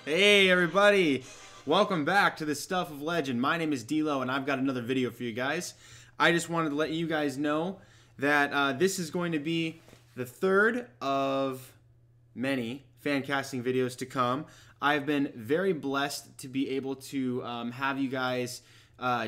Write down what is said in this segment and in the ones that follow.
Hey everybody, welcome back to the Stuff of Legend. My name is D-Lo and I've got another video for you guys. I just wanted to let you guys know that this is going to be the third of many fan casting videos to come. I've been very blessed to be able to have you guys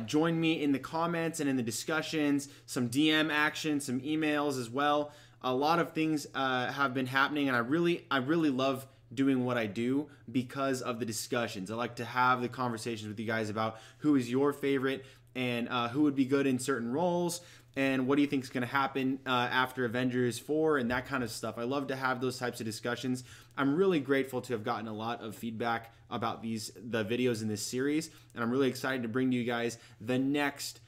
join me in the comments and in the discussions, some DM action, some emails as well. A lot of things have been happening, and I really love doing what I do because of the discussions. I like to have the conversations with you guys about who is your favorite and who would be good in certain roles and what do you think is going to happen after Avengers 4 and that kind of stuff. I love to have those types of discussions. I'm really grateful to have gotten a lot of feedback about the videos in this series, and I'm really excited to bring to you guys the next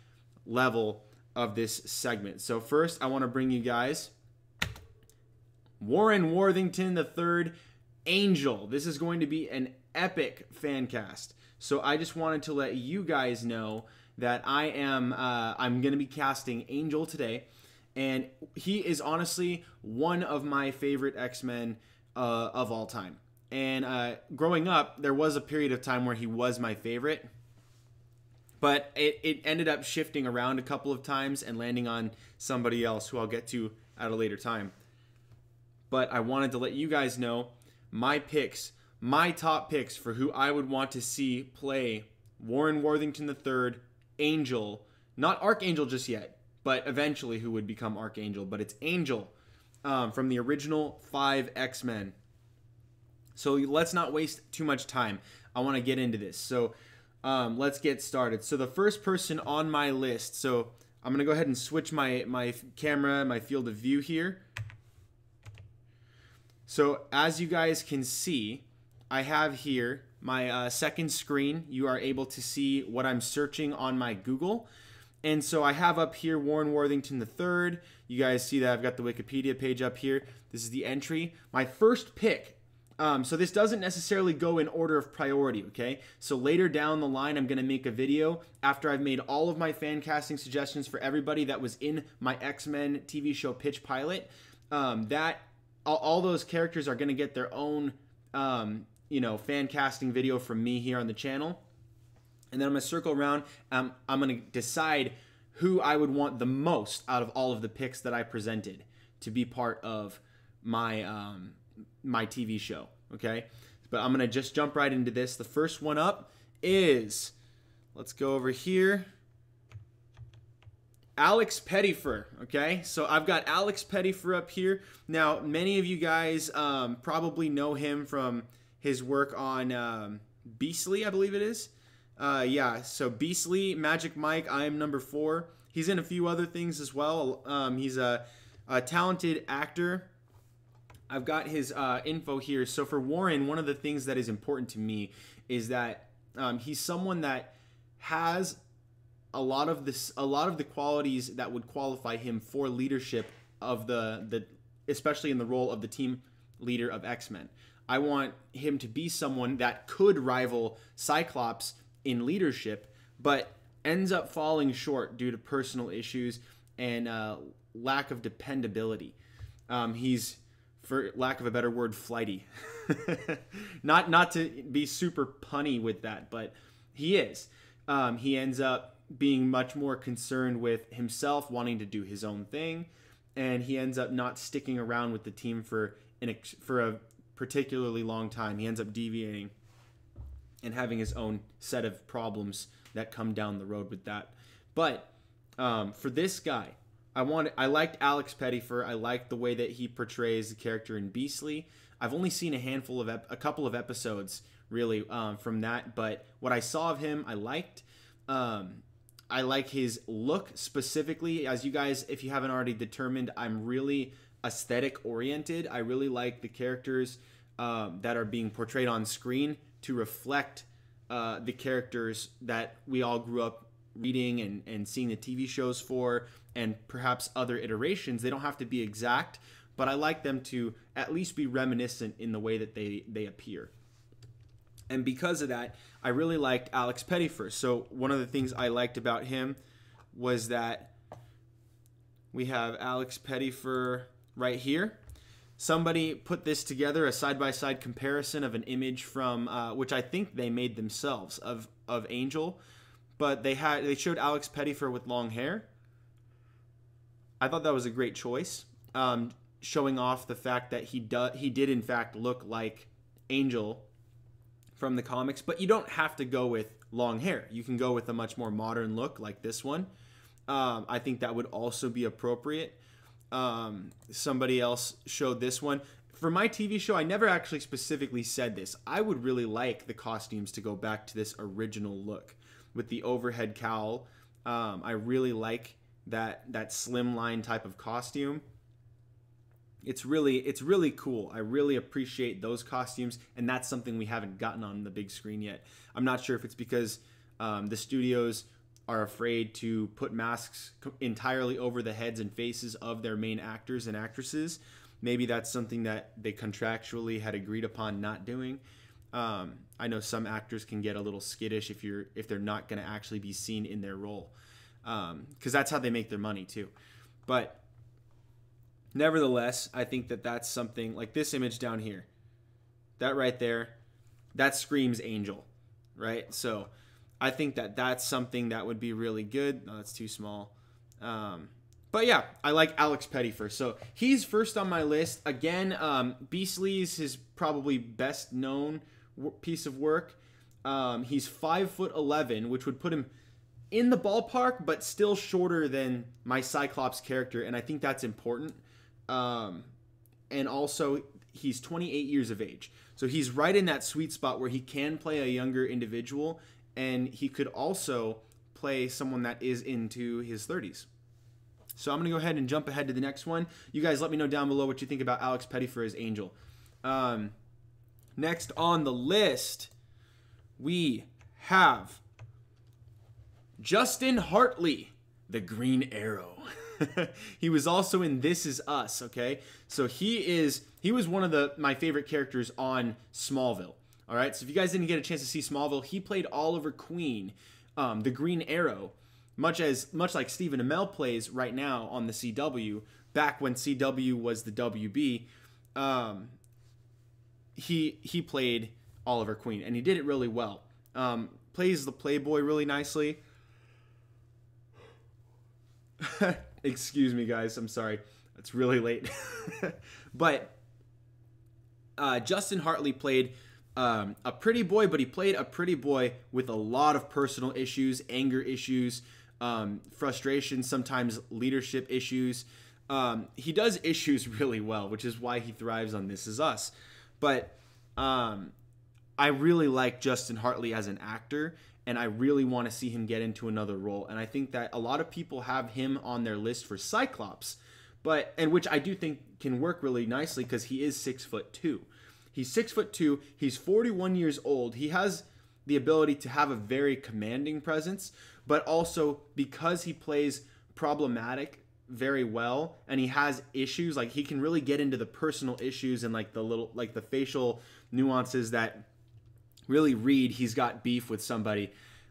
level of this segment. So first, I want to bring you guys Warren Worthington III, Angel. This is going to be an epic fan cast. So I just wanted to let you guys know that I'm going to be casting Angel today, and he is honestly one of my favorite X-Men of all time. And growing up, there was a period of time where he was my favorite, but it ended up shifting around a couple of times and landing on somebody else who I'll get to at a later time. But I wanted to let you guys know my picks, my top picks for who I would want to see play Warren Worthington III, Angel. Not Archangel just yet, but eventually who would become Archangel. But it's Angel from the original 5 X-Men. So let's not waste too much time. I want to get into this. So let's get started. So the first person on my list, so I'm going to go ahead and switch my camera, my field of view here. So as you guys can see, I have here my second screen. You are able to see what I'm searching on my Google. And so I have up here Warren Worthington III. You guys see that I've got the Wikipedia page up here. This is the entry. My first pick. So this doesn't necessarily go in order of priority, okay? So later down the line, I'm going to make a video after I've made all of my fan casting suggestions for everybody that was in my X-Men TV show pitch pilot. All those characters are going to get their own, fan casting video from me here on the channel. And then I'm going to circle around. I'm going to decide who I would want the most out of all of the picks that I presented to be part of my my TV show, okay? But I'm going to just jump right into this. The first one up is, let's go over here, Alex Pettyfer, okay? So I've got Alex Pettyfer up here. Now, many of you guys probably know him from his work on Beastly, I believe it is. Yeah, so Beastly, Magic Mike, I Am Number 4. He's in a few other things as well. He's a talented actor. I've got his info here. So for Warren, one of the things that is important to me is that he's someone that has a lot of the qualities that would qualify him for leadership of especially in the role of the team leader of X-Men. I want him to be someone that could rival Cyclops in leadership, but ends up falling short due to personal issues and lack of dependability. He's, for lack of a better word, flighty. not to be super punny with that, but he is. He ends up being much more concerned with himself, wanting to do his own thing, and he ends up not sticking around with the team for a particularly long time. He ends up deviating and having his own set of problems that come down the road with that. But for this guy, I liked Alex Pettyfer. I liked the way that he portrays the character in Beastly. I've only seen a couple of episodes really from that, but what I saw of him, I liked. I like his look specifically. As you guys, if you haven't already determined, I'm really aesthetic oriented. I really like the characters that are being portrayed on screen to reflect the characters that we all grew up reading and seeing the TV shows for, and perhaps other iterations. They don't have to be exact, but I like them to at least be reminiscent in the way that they appear. And because of that, I really liked Alex Pettyfer. So one of the things I liked about him was that we have Alex Pettyfer right here. somebody put this together, a side-by-side comparison of an image from, which I think they made themselves, of Angel. But they showed Alex Pettyfer with long hair. I thought that was a great choice, showing off the fact that he did in fact look like Angel from the comics. But you don't have to go with long hair. You can go with a much more modern look like this one. I think that would also be appropriate. Somebody else showed this one. For my TV show, I never actually specifically said this. I would really like the costumes to go back to this original look with the overhead cowl. I really like that slimline type of costume. It's really cool. I really appreciate those costumes, and that's something we haven't gotten on the big screen yet. I'm not sure if it's because the studios are afraid to put masks entirely over the heads and faces of their main actors and actresses. Maybe that's something that they contractually had agreed upon not doing. I know some actors can get a little skittish if they're not going to actually be seen in their role, because that's how they make their money too. But nevertheless, I think that's something like this image down here, that right there, that screams Angel, right? So I think that's something that would be really good. No, that's too small. But yeah, I like Alex Pettyfer. So he's first on my list. Again, Beastly's his probably best known piece of work. He's 5'11", which would put him in the ballpark, but still shorter than my Cyclops character. And I think that's important. And also, he's 28 years of age. So he's right in that sweet spot where he can play a younger individual, and he could also play someone that is into his 30s. So I'm going to go ahead and jump ahead to the next one. You guys let me know down below what you think about Alex Pettyfer as Angel. Next on the list, we have Justin Hartley, the Green Arrow. He was also in This Is Us, okay? So he was one of my favorite characters on Smallville. All right, so if you guys didn't get a chance to see Smallville, he played Oliver Queen, the Green Arrow, much like Stephen Amell plays right now on the CW. Back when CW was the WB, he played Oliver Queen, and he did it really well. Plays the Playboy really nicely. Excuse me, guys. I'm sorry. It's really late. But Justin Hartley played a pretty boy, but he played a pretty boy with a lot of personal issues, anger issues, frustration, sometimes leadership issues. He does issues really well, which is why he thrives on This Is Us. But I really like Justin Hartley as an actor, and I really want to see him get into another role. And I think that a lot of people have him on their list for Cyclops, and which I do think can work really nicely because he is 6'2". He's 6'2". He's 41 years old. He has the ability to have a very commanding presence, but also because he plays problematic very well and he has issues, like he can really get into the personal issues and like the facial nuances that really read he's got beef with somebody.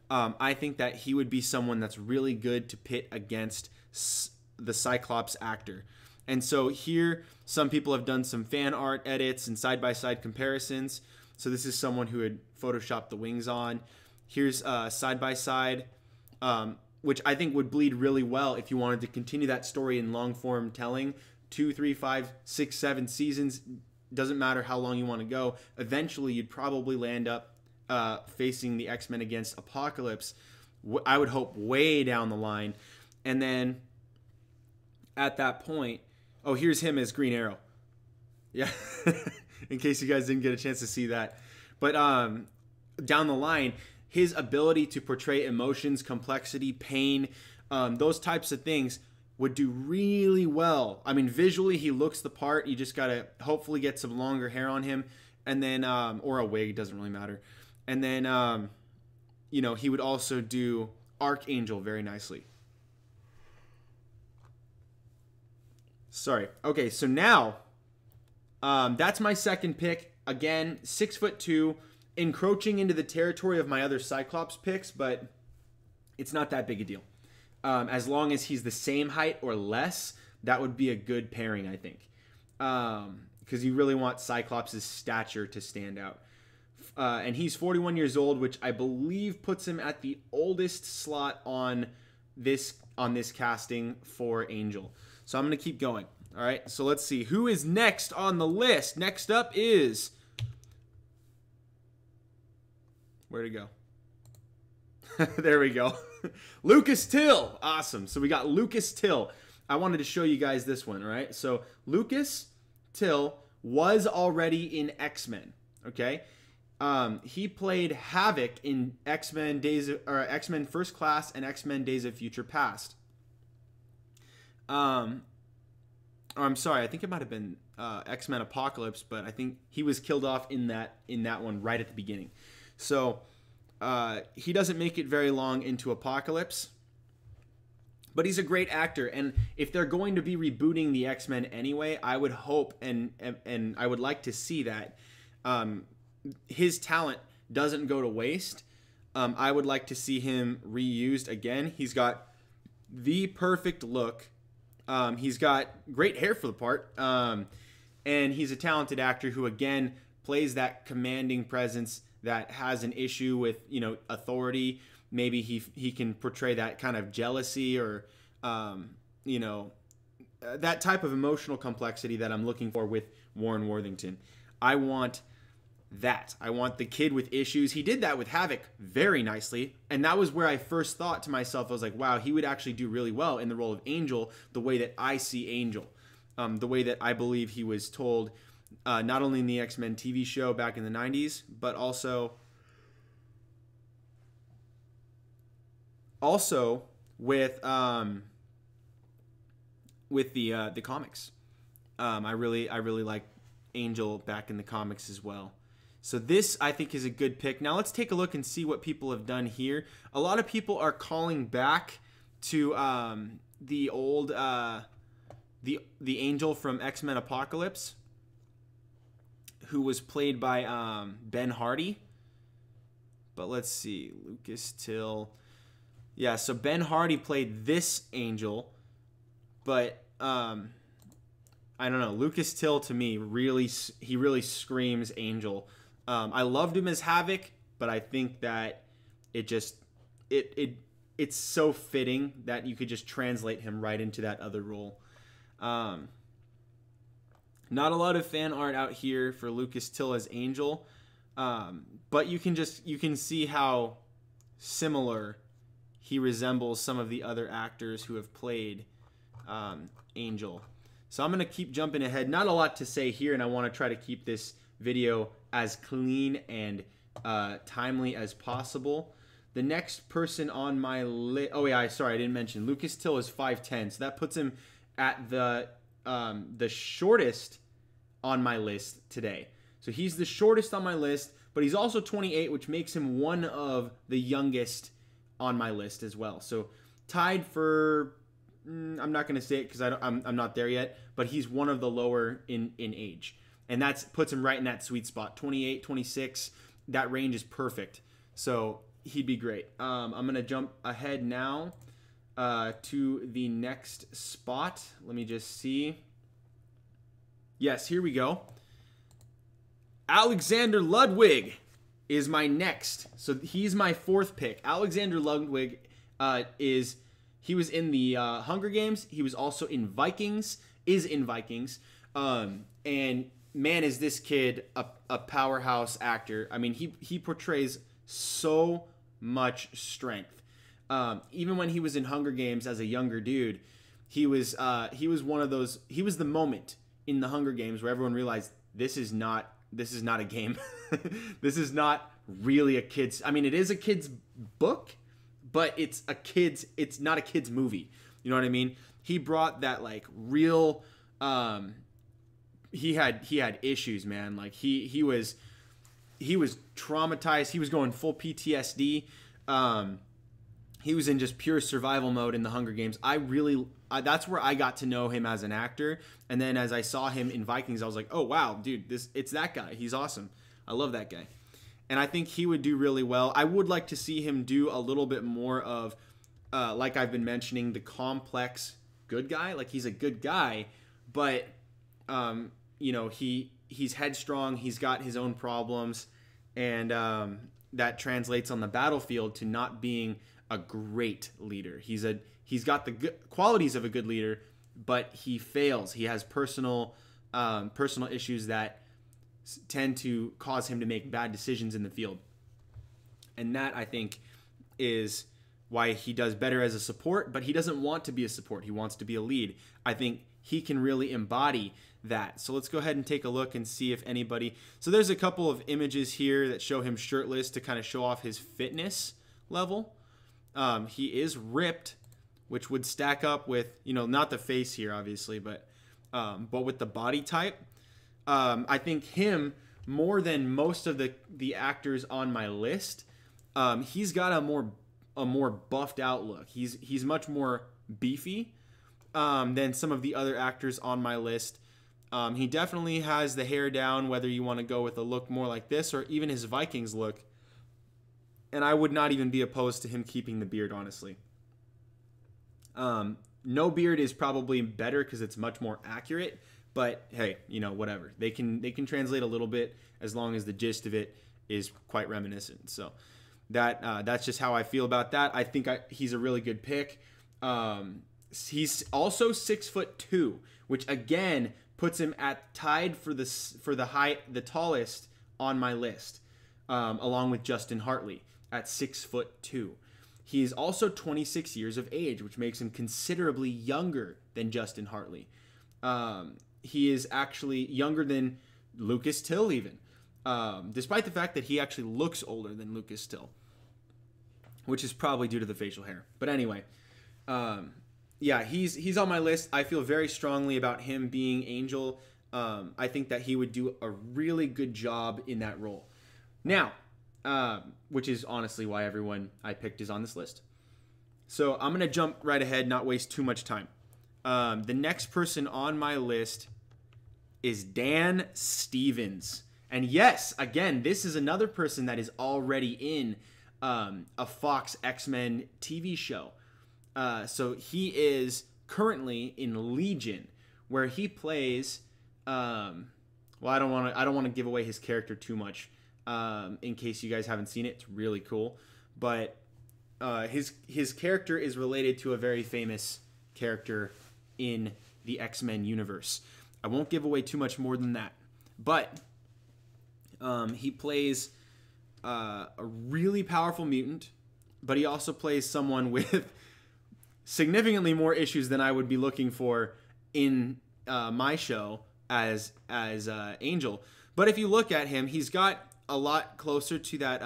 I think that he would be someone that's really good to pit against the Cyclops actor. And so here, some people have done some fan art edits and side-by-side comparisons. So this is someone who had photoshopped the wings on. Here's side-by-side, which I think would bleed really well if you wanted to continue that story in long-form telling. 2, 3, 5, 6, 7 seasons. Doesn't matter how long you want to go. Eventually, you'd probably land up facing the X-Men against Apocalypse. I would hope way down the line. And then at that point, oh, here's him as Green Arrow. Yeah, in case you guys didn't get a chance to see that. But down the line, his ability to portray emotions, complexity, pain, those types of things would do really well. I mean, visually, he looks the part. You just got to hopefully get some longer hair on him, and then, or a wig, doesn't really matter. And then, he would also do Archangel very nicely. Sorry. Okay, so now, that's my second pick. Again, 6'2", encroaching into the territory of my other Cyclops picks, but it's not that big a deal. As long as he's the same height or less, that would be a good pairing, I think. because you really want Cyclops' stature to stand out. And he's 41 years old, which I believe puts him at the oldest slot on this casting for Angel. So I'm going to keep going. All right, so let's see. Who is next on the list? Next up is... Where'd it go? There we go. Lucas Till. Awesome. So we got Lucas Till. I wanted to show you guys this one, all right? So Lucas Till was already in X-Men, okay? He played Havoc in X-Men First Class and X-Men Days of Future Past. I'm sorry, I think it might have been X-Men Apocalypse, but I think he was killed off in that one right at the beginning. So he doesn't make it very long into Apocalypse, but he's a great actor. And if they're going to be rebooting the X-Men anyway, I would hope and I would like to see that his talent doesn't go to waste. I would like to see him reused again. He's got the perfect look. He's got great hair for the part. And he's a talented actor who, again, plays that commanding presence that has an issue with, authority. Maybe he can portray that kind of jealousy or, that type of emotional complexity that I'm looking for with Warren Worthington. I want that. I want the kid with issues. He did that with Havoc very nicely, and that was where I first thought to myself, I was like, wow, he would actually do really well in the role of Angel, the way that I see Angel, the way that I believe he was told, not only in the X-Men TV show back in the 90s, but also with the comics. I really like Angel back in the comics as well. So this, I think, is a good pick. Now let's take a look and see what people have done here. A lot of people are calling back to the old the Angel from X-Men Apocalypse, who was played by Ben Hardy. But let's see, Lucas Till. Yeah, so Ben Hardy played this Angel, but I don't know. Lucas Till, to me, really screams Angel. I loved him as Havoc, but I think that it's so fitting that you could just translate him right into that other role. Not a lot of fan art out here for Lucas Till as Angel, but you can see how similar he resembles some of the other actors who have played Angel. So I'm going to keep jumping ahead. Not a lot to say here, and I want to try to keep this video as clean and timely as possible. The next person on my list... Oh, yeah, sorry, I didn't mention. Lucas Till is 5'10", so that puts him at the shortest on my list today. So he's the shortest on my list, but he's also 28, which makes him one of the youngest on my list as well. So tied for... I'm not going to say it because I'm not there yet, but he's one of the lower in age. And that puts him right in that sweet spot. 28, 26, that range is perfect. So he'd be great. I'm going to jump ahead now to the next spot. Let me just see. Yes, here we go. Alexander Ludwig is my next. So he's my fourth pick. Alexander Ludwig he was in the Hunger Games. He was also in Vikings, and man, is this kid a powerhouse actor. I mean, he portrays so much strength. Even when he was in Hunger Games as a younger dude, he was one of those. He was the moment in the Hunger Games where everyone realized this is not a game. This is not really a kid's. I mean, it is a kid's book, but it's not a kid's movie. You know what I mean? He brought that like real. He had issues, man. Like he was traumatized. He was going full PTSD. He was in just pure survival mode in the Hunger Games. That's where I got to know him as an actor. And then as I saw him in Vikings, I was like, oh wow, dude, it's that guy. He's awesome. I love that guy. And I think he would do really well. I would like to see him do a little bit more of, like I've been mentioning, the complex good guy. Like he's a good guy, but he's headstrong. He's got his own problems, and that translates on the battlefield to not being a great leader. He's got the good qualities of a good leader, but he fails. He has personal issues that tend to cause him to make bad decisions in the field. And that, I think, is why he does better as a support, but he doesn't want to be a support. He wants to be a lead. I think he can really embody that. So let's go ahead and take a look and see if anybody... So there's a couple of images here that show him shirtless to kind of show off his fitness level. He is ripped, which would stack up with, not the face here, obviously, but with the body type. I think him, more than most of the actors on my list, he's got a more buffed out look. He's much more beefy than some of the other actors on my list. He definitely has the hair down, whether you want to go with a look more like this or even his Vikings look. And I would not even be opposed to him keeping the beard, honestly. No beard is probably better because it's much more accurate. But hey, whatever. They can translate a little bit as long as the gist of it is quite reminiscent. So that's just how I feel about that. I think he's a really good pick. He's also 6'2", which again puts him tied for the tallest on my list, along with Justin Hartley at 6'2". He is also 26 years of age, which makes him considerably younger than Justin Hartley. He is actually younger than Lucas Till even, despite the fact that he actually looks older than Lucas Till, which is probably due to the facial hair. But anyway, he's on my list. I feel very strongly about him being Angel. I think that he would do a really good job in that role. Now, which is honestly why everyone I picked is on this list. So I'm going to jump right ahead, not waste too much time. The next person on my list is Dan Stevens. And yes, again, this is another person that is already in a Fox X-Men TV show. So he is currently in Legion, where he plays. I don't want to give away his character too much, in case you guys haven't seen it. It's really cool, but his character is related to a very famous character in the X-Men universe. I won't give away too much more than that, but he plays a really powerful mutant, but he also plays someone with significantly more issues than I would be looking for in my show as Angel. But if you look at him, he's got a lot closer to that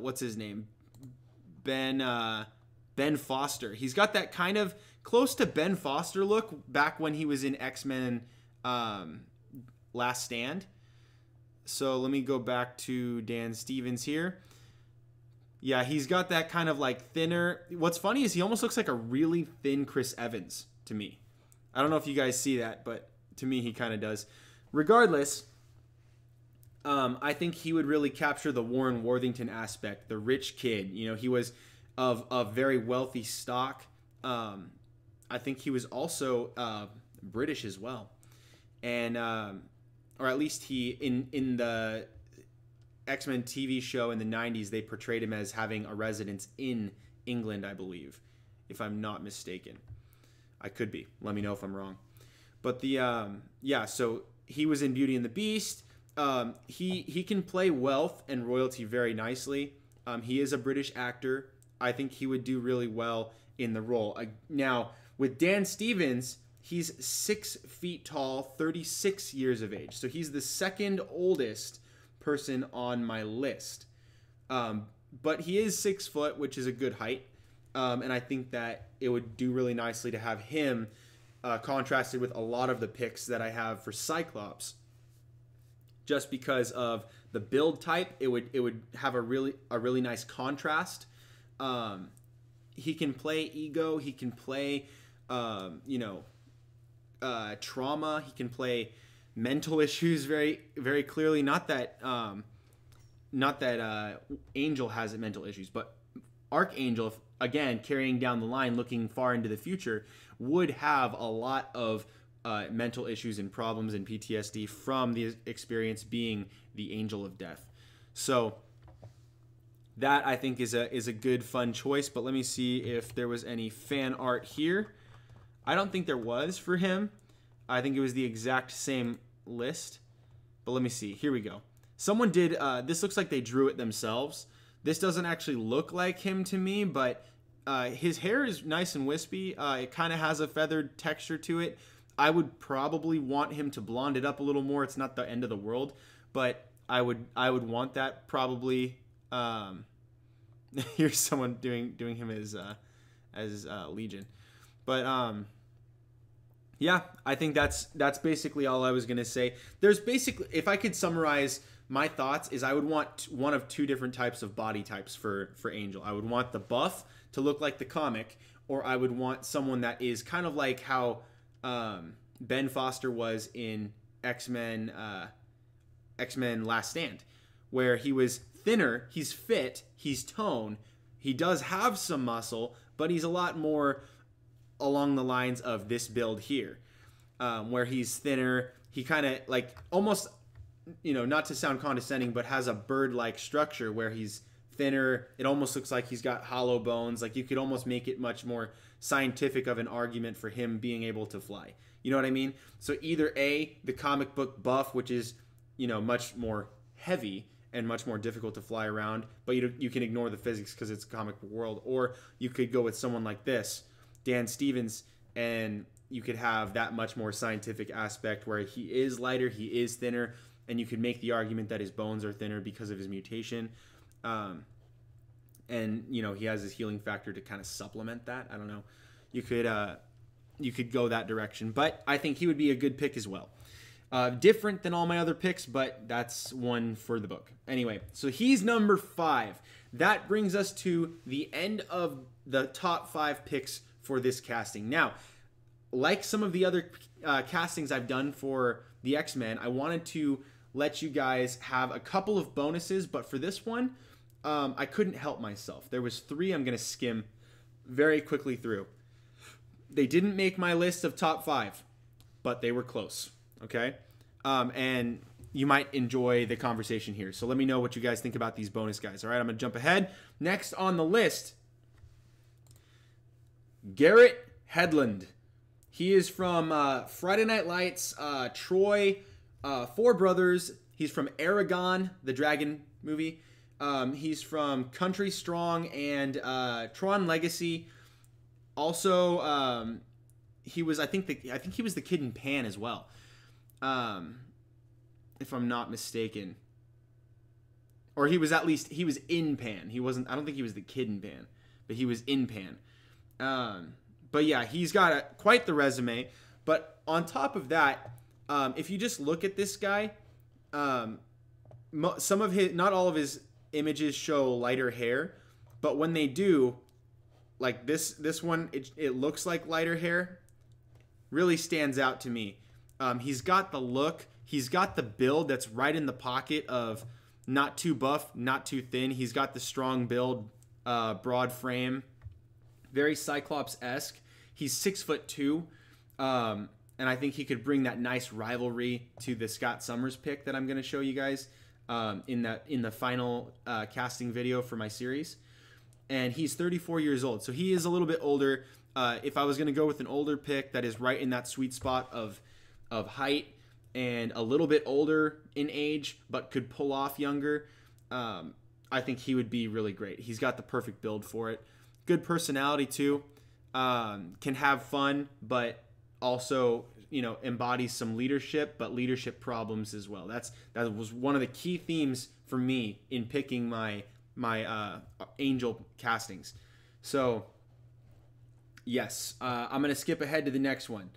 what's his name? Ben Foster. He's got that kind of close to Ben Foster look back when he was in X-Men Last Stand. So let me go back to Dan Stevens here. Yeah, he's got that kind of like thinner. What's funny is he almost looks like a really thin Chris Evans to me. I don't know if you guys see that, but to me he kind of does. Regardless, I think he would really capture the Warren Worthington aspect, the rich kid. He was of very wealthy stock. I think he was also British as well, and or at least he in the X-Men TV show in the 90s, they portrayed him as having a residence in England, I believe, if I'm not mistaken. I could be. Let me know if I'm wrong. But so he was in Beauty and the Beast. He can play wealth and royalty very nicely. He is a British actor. I think he would do really well in the role. Now, with Dan Stevens, he's 6 feet tall, 36 years of age. So he's the second oldest person on my list. But he is 6 foot, which is a good height. And I think that it would do really nicely to have him contrasted with a lot of the picks that I have for Cyclops. Just because of the build type, it would have a really nice contrast. He can play ego. He can play, trauma. He can play mental issues very, very clearly. Not that Angel has mental issues, but Archangel, again, carrying down the line, looking far into the future, would have a lot of mental issues and problems and PTSD from the experience being the Angel of Death. So that I think is a good fun choice. But let me see if there was any fan art here. I don't think there was for him. I think it was the exact same list. But let me see. Here we go. Someone did. This looks like they drew it themselves. This doesn't actually look like him to me, but his hair is nice and wispy. It kind of has a feathered texture to it. I would probably want him to blonde it up a little more. It's not the end of the world, but I would want that probably. Here's someone doing him as Legion, but yeah, I think that's basically all I was gonna say. There's basically, if I could summarize my thoughts, is I would want one of two different types of body types for Angel. I would want the buff to look like the comic, or I would want someone that is kind of like how Ben Foster was in X-Men Last Stand, where he was thinner, he's fit, he's toned, he does have some muscle, but he's a lot more along the lines of this build here, where he's thinner, he kind of like almost, not to sound condescending, but has a bird-like structure where he's thinner. It almost looks like he's got hollow bones. Like you could almost make it much more scientific of an argument for him being able to fly. You know what I mean? So either A, the comic book buff, which is, much more heavy and much more difficult to fly around, but you can ignore the physics because it's a comic book world. Or you could go with someone like this, Dan Stevens, and you could have that much more scientific aspect where he is lighter, he is thinner, and you could make the argument that his bones are thinner because of his mutation. And he has his healing factor to kind of supplement that. I don't know. You could go that direction, but I think he would be a good pick as well. Different than all my other picks, but that's one for the book. Anyway, so he's number 5. That brings us to the end of the top 5 picks for this casting. Now, like some of the other castings I've done for the X-Men, I wanted to let you guys have a couple of bonuses, but for this one, I couldn't help myself. There was 3 I'm going to skim very quickly through. They didn't make my list of top 5, but they were close, okay? And you might enjoy the conversation here. So let me know what you guys think about these bonus guys. All right, I'm going to jump ahead. Next on the list, Garrett Hedlund. He is from Friday Night Lights, Troy, Four Brothers. He's from Eragon, the dragon movie. He's from Country Strong and Tron Legacy. Also, he was I think he was the kid in Pan as well, if I'm not mistaken. Or he was in Pan. He wasn't. I don't think he was the kid in Pan, but he was in Pan. But yeah, he's got quite the resume. But on top of that, if you just look at this guy, some of his, not all of his images show lighter hair, but when they do, like this one, it looks like lighter hair. Really stands out to me. He's got the look. He's got the build that's right in the pocket of not too buff, not too thin. He's got the strong build, broad frame, very Cyclops-esque. He's 6'2", and I think he could bring that nice rivalry to the Scott Summers pick that I'm going to show you guys in the final casting video for my series. And he's 34 years old, so he is a little bit older. If I was going to go with an older pick that is right in that sweet spot of height and a little bit older in age but could pull off younger, I think he would be really great. He's got the perfect build for it. Good personality too. Can have fun, but also embodies some leadership, but leadership problems as well. That was one of the key themes for me in picking my Angel castings. So yes, I'm gonna skip ahead to the next one.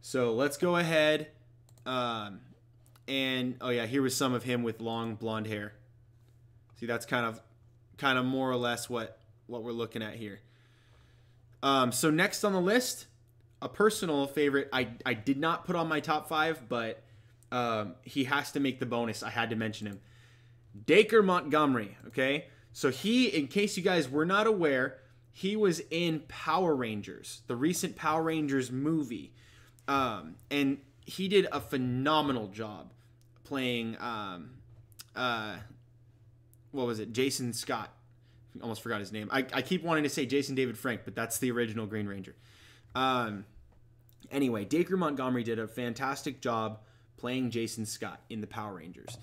So let's go ahead, and oh yeah, here was some of him with long blonde hair. See, that's kind of more or less what we're looking at here. So next on the list, a personal favorite. I did not put on my top 5, but he has to make the bonus. I had to mention him. Dacre Montgomery, okay? So he, in case you guys were not aware, he was in Power Rangers, the recent Power Rangers movie. And he did a phenomenal job playing, what was it? Jason Scott. Almost forgot his name. I keep wanting to say Jason David Frank, but that's the original Green Ranger. Anyway, Dacre Montgomery did a fantastic job playing Jason Scott in the Power Rangers.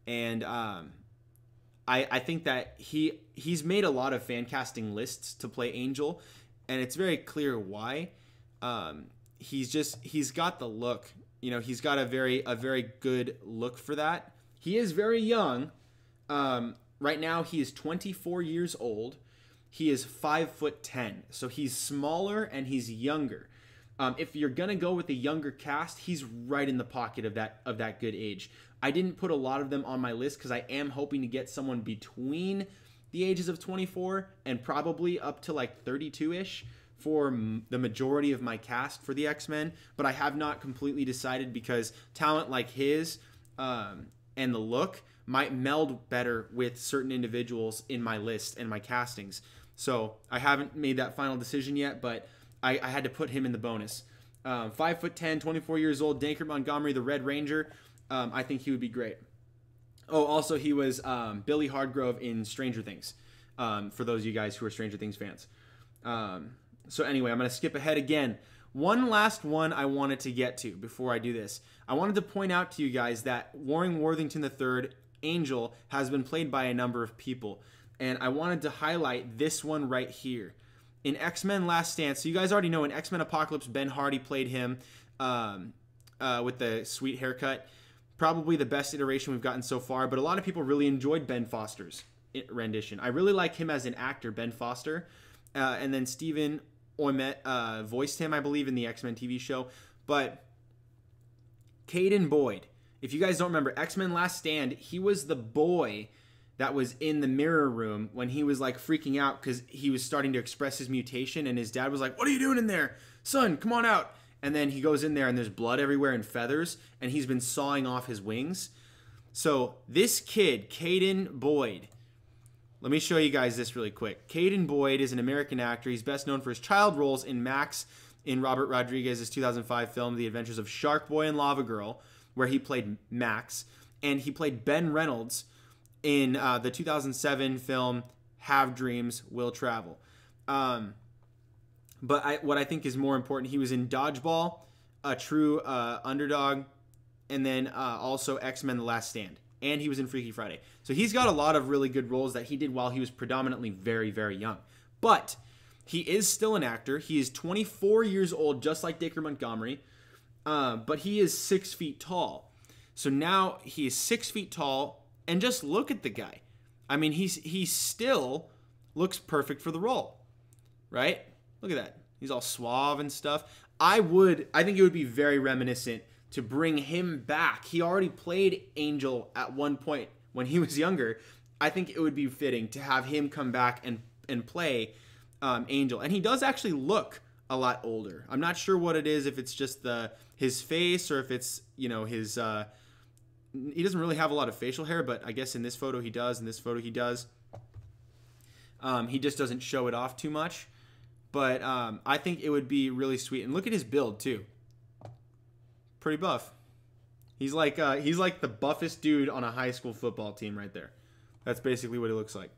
And I think that he's made a lot of fan casting lists to play Angel, and it's very clear why. He's got the look. You know, he's got a very good look for that. He is very young. Right now he is 24 years old. He is 5'10", so he's smaller and he's younger. If you're gonna go with a younger cast, he's right in the pocket of that good age. I didn't put a lot of them on my list because I am hoping to get someone between the ages of 24 and probably up to like 32-ish for the majority of my cast for the X-Men, but I have not completely decided because talent like his and the look might meld better with certain individuals in my list and my castings. So I haven't made that final decision yet, but I had to put him in the bonus. 5'10", 24 years old, Dacre Montgomery, the Red Ranger. I think he would be great. Oh, also he was Billy Hargrove in Stranger Things, for those of you guys who are Stranger Things fans. So anyway, I'm going to skip ahead again. One last one I wanted to get to before I do this. I wanted to point out to you guys that Warren Worthington III, Angel, has been played by a number of people. And I wanted to highlight this one right here. In X-Men Last Stand, so you guys already know in X-Men Apocalypse, Ben Hardy played him with the sweet haircut. Probably the best iteration we've gotten so far, but a lot of people really enjoyed Ben Foster's rendition. I really like him as an actor, Ben Foster. And then Stephen Ouimet voiced him, I believe, in the X-Men TV show. But Caden Boyd, if you guys don't remember, X-Men Last Stand, he was the boy that was in the mirror room when he was like freaking out because he was starting to express his mutation, and his dad was like, "What are you doing in there? Son, come on out." And then he goes in there and there's blood everywhere and feathers, and he's been sawing off his wings. So this kid, Caden Boyd, let me show you guys this really quick. Caden Boyd is an American actor. He's best known for his child roles in Max in Robert Rodriguez's 2005 film, The Adventures of Shark Boy and Lava Girl, where he played Max. And he played Ben Reynolds in the 2007 film Have Dreams, Will Travel. But what I think is more important, he was in Dodgeball, A True Underdog, and then also X-Men The Last Stand. And he was in Freaky Friday. So he's got a lot of really good roles that he did while he was predominantly very, very young. But he is still an actor. He is 24 years old, just like Dacre Montgomery. But he is 6 feet tall. So now he is 6 feet tall. And just look at the guy. I mean, he still looks perfect for the role. Right? Look at that. He's all suave and stuff. I think it would be very reminiscent to bring him back. He already played Angel at one point when he was younger. I think it would be fitting to have him come back and play Angel. And he does actually look a lot older. I'm not sure what it is, if it's just his face or if it's, you know, his... he doesn't really have a lot of facial hair, but I guess in this photo he does. In this photo he does. He just doesn't show it off too much. But I think it would be really sweet. And look at his build, too. Pretty buff. He's like the buffest dude on a high school football team right there. That's basically what he looks like.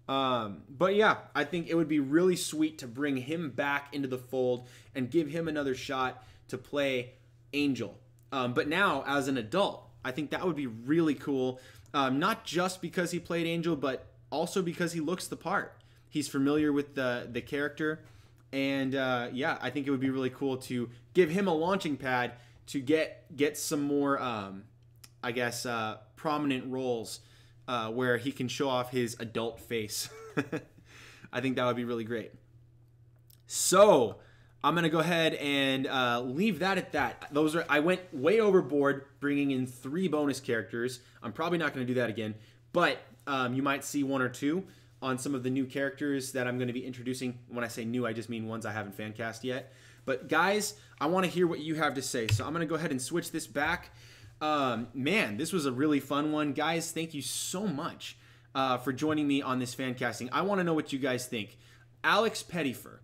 But yeah, I think it would be really sweet to bring him back into the fold and give him another shot to play Angel. But now as an adult, I think that would be really cool. Not just because he played Angel, but also because he looks the part. He's familiar with the character. And yeah, I think it would be really cool to give him a launching pad to get some more, I guess, prominent roles where he can show off his adult face. I think that would be really great. So I'm going to go ahead and leave that at that. I went way overboard bringing in 3 bonus characters. I'm probably not going to do that again, but you might see 1 or 2 on some of the new characters that I'm going to be introducing. When I say new, I just mean ones I haven't fan cast yet. But guys, I want to hear what you have to say. So I'm going to go ahead and switch this back. Man, this was a really fun one. Guys, thank you so much for joining me on this fan casting. I want to know what you guys think. Alex Pettyfer,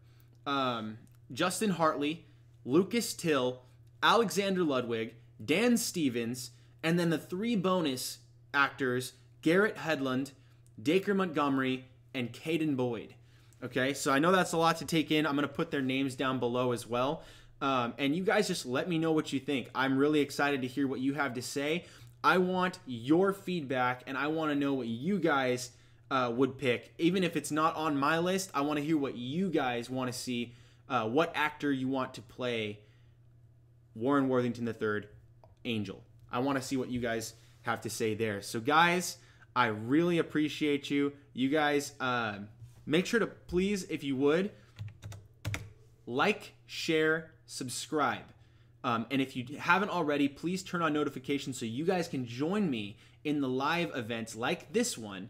Justin Hartley, Lucas Till, Alexander Ludwig, Dan Stevens, and then the 3 bonus actors, Garrett Hedlund, Dacre Montgomery, and Caden Boyd. Okay, so I know that's a lot to take in. I'm going to put their names down below as well. And you guys just let me know what you think. I'm really excited to hear what you have to say. I want your feedback, and I want to know what you guys would pick. Even if it's not on my list, I want to hear what you guys want to see, what actor you want to play Warren Worthington III, Angel. I want to see what you guys have to say there. So guys, I really appreciate you. You guys, make sure to please, if you would, like, share, subscribe. And if you haven't already, please turn on notifications so you guys can join me in the live events like this one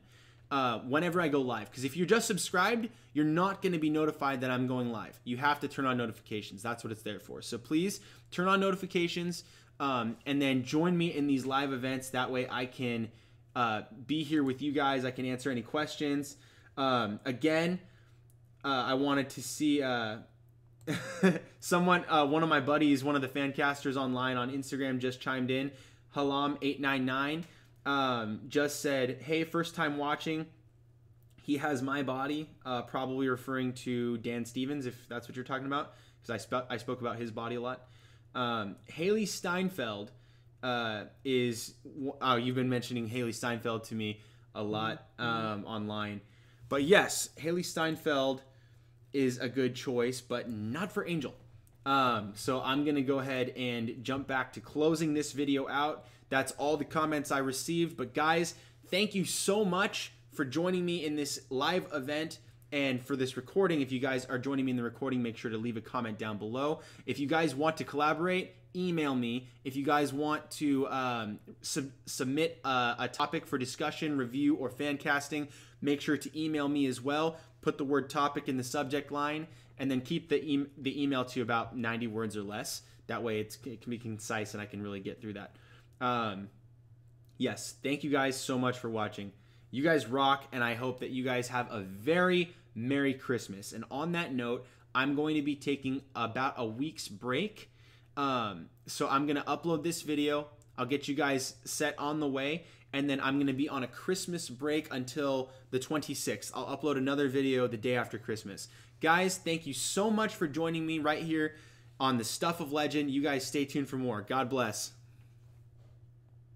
whenever I go live. Because if you're just subscribed, you're not going to be notified that I'm going live. You have to turn on notifications. That's what it's there for. So please turn on notifications and then join me in these live events. That way I can be here with you guys. I can answer any questions. Again, I wanted to see someone, one of my buddies, one of the fancasters online on Instagram just chimed in. Halam899 just said, hey, first time watching. He has my body, probably referring to Dan Stevens, if that's what you're talking about, because I spoke about his body a lot. Haley Steinfeld is, oh, you've been mentioning Haley Steinfeld to me a lot online. But yes, Haley Steinfeld is a good choice, but not for Angel. So I'm going to go ahead and jump back to closing this video out. That's all the comments I received. But guys, thank you so much for joining me in this live event and for this recording. If you guys are joining me in the recording, make sure to leave a comment down below. If you guys want to collaborate, email me. If you guys want to submit a topic for discussion, review, or fan casting, make sure to email me as well. Put the word topic in the subject line, and then keep the email to about 90 words or less. That way it can be concise and I can really get through that. Yes, thank you guys so much for watching. You guys rock, and I hope that you guys have a very Merry Christmas. And on that note, I'm going to be taking about a week's break. So I'm going to upload this video. I'll get you guys set on the way. And then I'm going to be on a Christmas break until the 26th. I'll upload another video the day after Christmas. Guys, thank you so much for joining me right here on the Stuff of Legend. You guys stay tuned for more. God bless.